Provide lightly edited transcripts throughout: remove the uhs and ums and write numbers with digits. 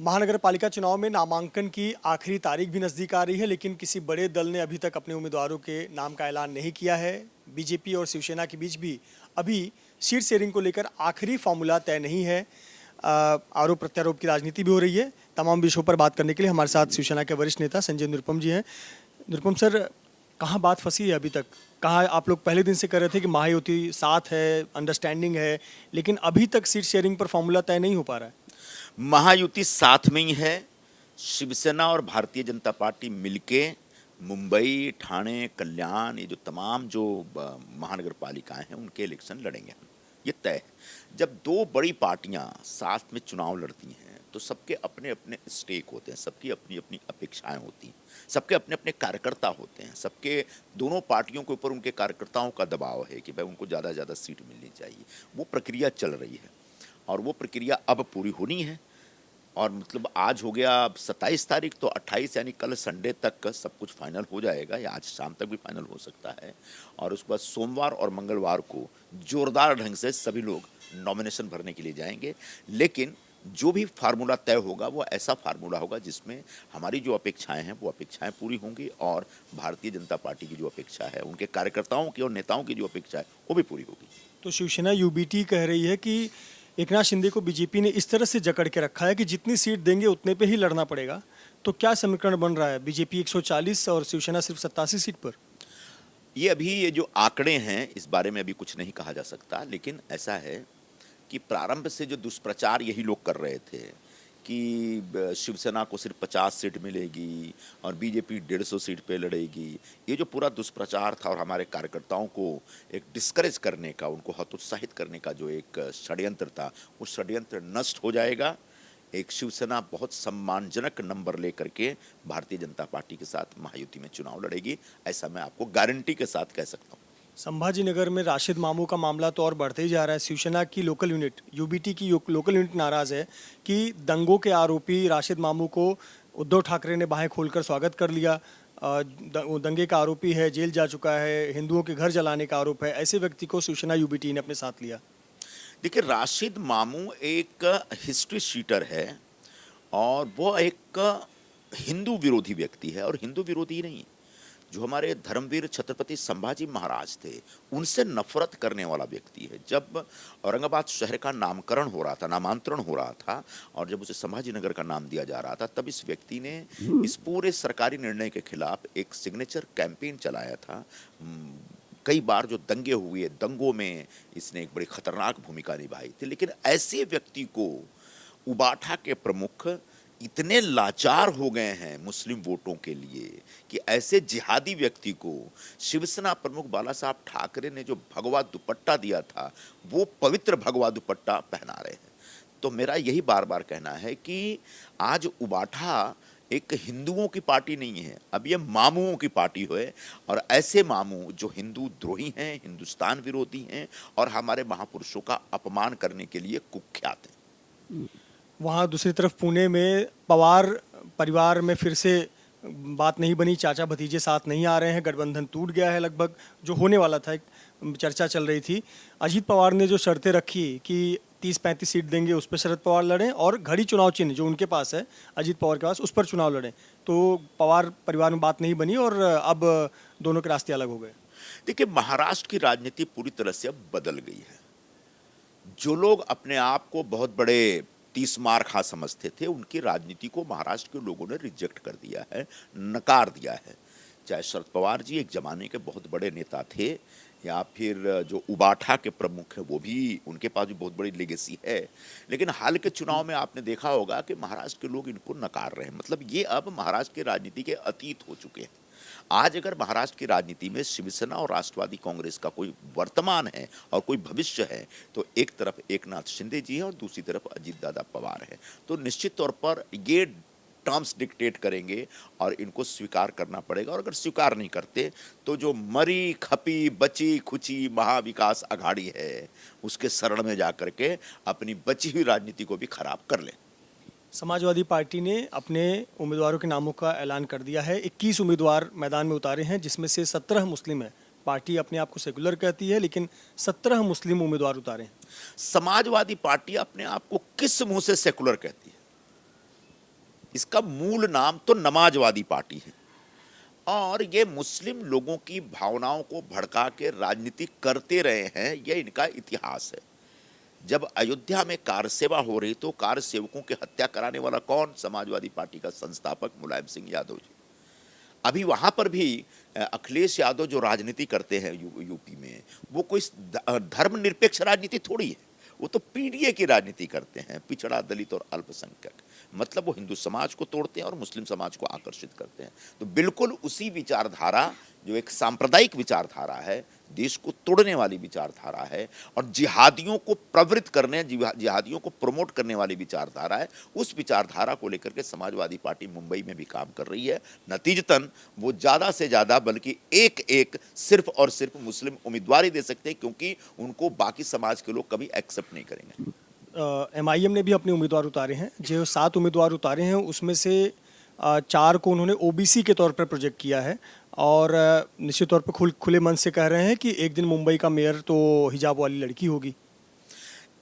महानगर पालिका चुनाव में नामांकन की आखिरी तारीख भी नजदीक आ रही है, लेकिन किसी बड़े दल ने अभी तक अपने उम्मीदवारों के नाम का ऐलान नहीं किया है। बीजेपी और शिवसेना के बीच भी अभी सीट शेयरिंग को लेकर आखिरी फॉर्मूला तय नहीं है। आरोप प्रत्यारोप की राजनीति भी हो रही है। तमाम विषयों पर बात करने के लिए हमारे साथ शिवसेना के वरिष्ठ नेता संजय निरुपम जी हैं। निरुपम सर, कहाँ बात फंसी है अभी तक? कहाँ आप लोग पहले दिन से कह रहे थे कि महायुति साथ है, अंडरस्टैंडिंग है, लेकिन अभी तक सीट शेयरिंग पर फॉर्मूला तय नहीं हो पा रहा है। महायुति साथ में ही है। शिवसेना और भारतीय जनता पार्टी मिलके मुंबई, ठाणे, कल्याण, ये जो तमाम जो महानगर पालिकाएं हैं उनके इलेक्शन लड़ेंगे हम, ये तय है। जब दो बड़ी पार्टियां साथ में चुनाव लड़ती हैं तो सबके अपने अपने स्टेक होते हैं, सबकी अपनी अपनी अपेक्षाएं होती हैं, सबके अपने अपने कार्यकर्ता होते हैं, सबके दोनों पार्टियों के ऊपर उनके कार्यकर्ताओं का दबाव है कि भाई उनको ज़्यादा से ज़्यादा सीट मिलनी चाहिए। वो प्रक्रिया चल रही है और वो प्रक्रिया अब पूरी होनी है। और मतलब आज हो गया 27 तारीख, तो 28 यानी कल संडे तक सब कुछ फाइनल हो जाएगा, या आज शाम तक भी फाइनल हो सकता है। और उसके बाद सोमवार और मंगलवार को जोरदार ढंग से सभी लोग नॉमिनेशन भरने के लिए जाएंगे। लेकिन जो भी फार्मूला तय होगा वो ऐसा फार्मूला होगा जिसमें हमारी जो अपेक्षाएं हैं वो अपेक्षाएं पूरी होंगी और भारतीय जनता पार्टी की जो अपेक्षा है, उनके कार्यकर्ताओं की और नेताओं की जो अपेक्षा है वो भी पूरी होगी। तो शिवसेना यूबीटी कह रही है कि एकनाथ शिंदे को बीजेपी ने इस तरह से जकड़ के रखा है कि जितनी सीट देंगे उतने पे ही लड़ना पड़ेगा। तो क्या समीकरण बन रहा है? बीजेपी 140 और शिवसेना सिर्फ 87 सीट पर। ये जो आंकड़े हैं इस बारे में अभी कुछ नहीं कहा जा सकता, लेकिन ऐसा है कि प्रारंभ से जो दुष्प्रचार यही लोग कर रहे थे कि शिवसेना को सिर्फ 50 सीट मिलेगी और बीजेपी 150 सीट पे लड़ेगी, ये जो पूरा दुष्प्रचार था और हमारे कार्यकर्ताओं को एक डिस्करेज करने का, उनको हतोत्साहित करने का जो एक षड्यंत्र था, वो षड्यंत्र नष्ट हो जाएगा। एक शिवसेना बहुत सम्मानजनक नंबर लेकर के भारतीय जनता पार्टी के साथ महायुति में चुनाव लड़ेगी, ऐसा मैं आपको गारंटी के साथ कह सकता हूँ। संभाजीनगर में राशिद मामू का मामला तो और बढ़ते ही जा रहा है। शिवसेना की लोकल यूनिट, यूबीटी की लोकल यूनिट नाराज है कि दंगों के आरोपी राशिद मामू को उद्धव ठाकरे ने बाहें खोलकर स्वागत कर लिया। दंगे का आरोपी है, जेल जा चुका है, हिंदुओं के घर जलाने का आरोप है। ऐसे व्यक्ति को शिवसेना यूबीटी ने अपने साथ लिया। देखिए, राशिद मामू एक हिस्ट्री शीटर है और वो एक हिंदू विरोधी व्यक्ति है, और हिंदू विरोधी नहीं, जो हमारे धर्मवीर छत्रपति संभाजी महाराज थे उनसे नफरत करने वाला व्यक्ति है। जब औरंगाबाद शहर का नामकरण हो रहा था, नामांतरण हो रहा था, और जब उसे संभाजी नगर का नाम दिया जा रहा था, तब इस व्यक्ति ने इस पूरे सरकारी निर्णय के खिलाफ एक सिग्नेचर कैंपेन चलाया था। कई बार जो दंगे हुए, दंगों में इसने एक बड़ी खतरनाक भूमिका निभाई थी। लेकिन ऐसे व्यक्ति को उबाठा के प्रमुख इतने लाचार हो गए हैं मुस्लिम वोटों के लिए कि ऐसे जिहादी व्यक्ति को शिवसेना प्रमुख बाला साहब ठाकरे ने जो भगवा दुपट्टा दिया था, वो पवित्र भगवा दुपट्टा पहना रहे हैं। तो मेरा यही बार बार कहना है कि आज उबाठा एक हिंदुओं की पार्टी नहीं है, अब ये मामुओं की पार्टी है। और ऐसे मामू जो हिंदू द्रोही हैं, हिंदुस्तान विरोधी हैं और हमारे महापुरुषों का अपमान करने के लिए कुख्यात हैं। वहाँ दूसरी तरफ पुणे में पवार परिवार में फिर से बात नहीं बनी, चाचा भतीजे साथ नहीं आ रहे हैं, गठबंधन टूट गया है लगभग। जो होने वाला था, एक चर्चा चल रही थी। अजीत पवार ने जो शर्तें रखी कि 30-35 सीट देंगे, उस पर शरद पवार लड़ें, और घड़ी चुनाव चिन्ह जो उनके पास है, अजीत पवार के पास, उस पर चुनाव लड़ें, तो पवार परिवार में बात नहीं बनी और अब दोनों के रास्ते अलग हो गए। देखिए, महाराष्ट्र की राजनीति पूरी तरह से अब बदल गई है। जो लोग अपने आप को बहुत बड़े 30 मार खा समझते थे, उनकी राजनीति को महाराष्ट्र के लोगों ने रिजेक्ट कर दिया है, नकार दिया है। चाहे शरद पवार जी एक जमाने के बहुत बड़े नेता थे, या फिर जो उबाठा के प्रमुख हैं वो भी, उनके पास भी बहुत बड़ी लेगेसी है। लेकिन हाल के चुनाव में आपने देखा होगा कि महाराष्ट्र के लोग इनको नकार रहे हैं। मतलब ये अब महाराष्ट्र की राजनीति के अतीत हो चुके हैं। आज अगर महाराष्ट्र की राजनीति में शिवसेना और राष्ट्रवादी कांग्रेस का कोई वर्तमान है और कोई भविष्य है, तो एक तरफ एकनाथ शिंदे जी हैं और दूसरी तरफ अजीत दादा पवार है। तो निश्चित तौर पर ये टर्म्स डिक्टेट करेंगे और इनको स्वीकार करना पड़ेगा। और अगर स्वीकार नहीं करते तो जो मरी खपी बची खुची महाविकास अघाड़ी है, उसके शरण में जाकर के अपनी बची हुई राजनीति को भी खराब कर ले। समाजवादी पार्टी ने अपने उम्मीदवारों के नामों का ऐलान कर दिया है। 21 उम्मीदवार मैदान में उतारे हैं, जिसमें से 17 मुस्लिम हैं। पार्टी अपने आप को सेकुलर कहती है, लेकिन 17 मुस्लिम उम्मीदवार उतारे हैं। समाजवादी पार्टी अपने आप को किस मुंह से सेकुलर कहती है? इसका मूल नाम तो नमाजवादी पार्टी है और ये मुस्लिम लोगों की भावनाओं को भड़का के राजनीति करते रहे हैं, यह इनका इतिहास है। जब अयोध्या में कार सेवा हो रही तो कार सेवकों की हत्या कराने वाला कौन? समाजवादी पार्टी का संस्थापक मुलायम सिंह यादव जी। अभी वहां पर भी अखिलेश यादव जो राजनीति करते हैं यूपी में, वो कोई धर्मनिरपेक्ष राजनीति थोड़ी है, वो तो पीडीए की राजनीति करते हैं, पिछड़ा, दलित और अल्पसंख्यक। मतलब वो हिंदू समाज को तोड़ते हैं और मुस्लिम समाज को आकर्षित करते हैं। तो बिल्कुल उसी विचारधारा, जो एक सांप्रदायिक विचारधारा है, देश को तोड़ने वाली विचारधारा है और जिहादियों को प्रवृत्त करने, जिहादियों को प्रमोट करने वाली विचारधारा है, उस विचारधारा को लेकर के समाजवादी पार्टी मुंबई में भी काम कर रही है। नतीजतन वो ज़्यादा से ज़्यादा, बल्कि एक सिर्फ और सिर्फ मुस्लिम उम्मीदवार ही दे सकते हैं, क्योंकि उनको बाकी समाज के लोग कभी एक्सेप्ट नहीं करेंगे। एमआईएम ने भी अपने उम्मीदवार उतारे हैं। जो 7 उम्मीदवार उतारे हैं उसमें से 4 को उन्होंने ओबीसी के तौर पर प्रोजेक्ट किया है और निश्चित तौर पर खुले मन से कह रहे हैं कि एक दिन मुंबई का मेयर तो हिजाब वाली लड़की होगी।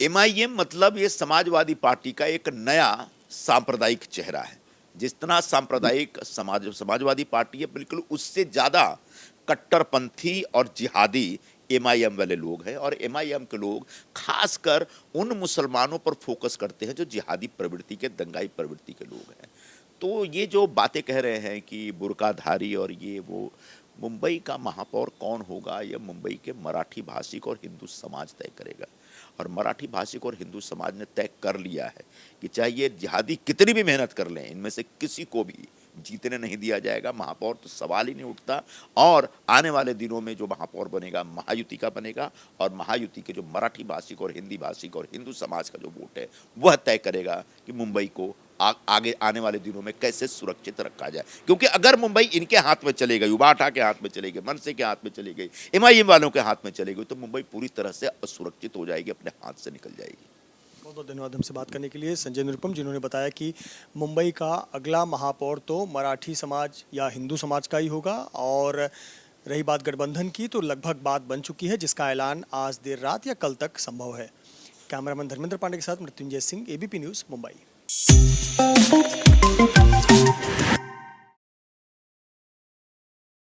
एमआईएम मतलब ये समाजवादी पार्टी का एक नया सांप्रदायिक चेहरा है। जितना सांप्रदायिक समाजवादी पार्टी है, बिल्कुल उससे ज़्यादा कट्टरपंथी और जिहादी एमआईएम वाले लोग हैं। और एमआईएम के लोग खासकर उन मुसलमानों पर फोकस करते हैं जो जिहादी प्रवृत्ति के, दंगाई प्रवृत्ति के लोग हैं। तो ये जो बातें कह रहे हैं कि बुर्काधारी और ये वो, मुंबई का महापौर कौन होगा, यह मुंबई के मराठी भाषिक और हिंदू समाज तय करेगा। और मराठी भाषिक और हिंदू समाज ने तय कर लिया है कि चाहे ये जिहादी कितनी भी मेहनत कर लें, इनमें से किसी को भी जीतने नहीं दिया जाएगा। महापौर तो सवाल ही नहीं उठता। और आने वाले दिनों में जो महापौर बनेगा, महायुति का बनेगा और महायुति के जो मराठी भाषिक और हिंदी भाषिक और हिंदू समाज का जो वोट है, वह तय करेगा कि मुंबई को आगे आने वाले दिनों में कैसे सुरक्षित रखा जाए। क्योंकि अगर मुंबई इनके हाथ में चले गई, युवाठा के हाथ में चली गई, मनसे के हाथ में चली गई, एमआईएम वालों के हाथ में चली गई, तो मुंबई पूरी तरह से असुरक्षित हो जाएगी, अपने हाथ से निकल जाएगी। बहुत बहुत धन्यवाद हमसे बात करने के लिए संजय निरुपम, जिन्होंने बताया कि मुंबई का अगला महापौर तो मराठी समाज या हिंदू समाज का ही होगा। और रही बात गठबंधन की, तो लगभग बात बन चुकी है, जिसका ऐलान आज देर रात या कल तक संभव है। कैमरामैन धर्मेंद्र पांडे के साथ मृत्युंजय सिंह, एबीपी न्यूज़, मुंबई।